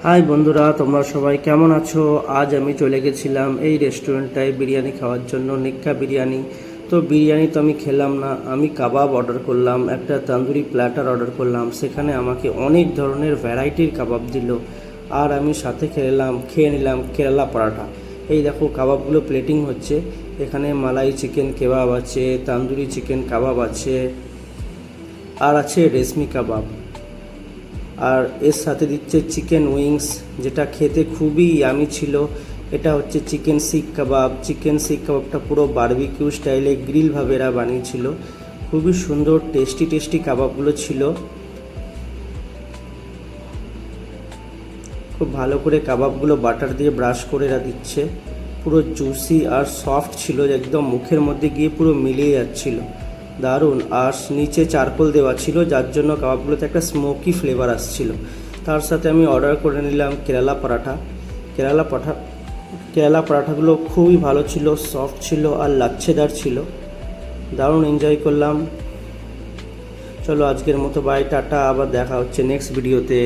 High বন্ধুরা, তোমরা সবাই কেমন আছো? আজ আমি চলে গেছিলাম এই রেস্টুরেন্টটায় বিরিয়ানি খাওয়ার জন্য, নিক্কা বিরিয়ানি। তো বিরিয়ানি তো আমি খেলাম না, আমি কাবাব অর্ডার করলাম, একটা তন্দুরি প্ল্যাটার অর্ডার করলাম। সেখানে আমাকে অনেক ধরনের ভ্যারাইটির কাবাব দিল, আর আমি সাথে খেয়ে নিলাম কেরালা পরাঠা। এই দেখো কাবাবগুলো প্লেটিং হচ্ছে। এখানে মালাই চিকেন কেবাব আছে, তন্দুরি চিকেন কাবাব আছে, আর আছে রেশমি কাবাব। আর এর সাথে দিচ্ছে চিকেন উইংস, যেটা খেতে খুবই ইয়ামি ছিল। এটা হচ্ছে চিকেন শিক কাবাব। চিকেন শিক কাবাবটা পুরো বারবিকিউ স্টাইলে গ্রিলভাবে এরা বানিয়েছিল। খুবই সুন্দর টেস্টি কাবাবগুলো ছিল। খুব ভালো করে কাবাবগুলো বাটার দিয়ে ব্রাশ করে এরা দিচ্ছে। পুরো জুসি আর সফট ছিল, একদম মুখের মধ্যে গিয়ে পুরো মিলিয়ে যাচ্ছিল, দারুণ। আর নিচে চারকোল দেওয়া ছিল, যার জন্য কাবাবগুলোতে একটা স্মোকি ফ্লেভার আসছিল। তার সাথে আমি অর্ডার করে নিলাম কেরালা পরাঠা। কেরালা পরাঠাগুলো খুবই ভালো ছিল, সফট ছিল আর লাচ্ছেদার ছিল। দারুণ এনজয় করলাম। চলো আজকের মতো বাই, টাটা, আবার দেখা হচ্ছে নেক্সট ভিডিওতে।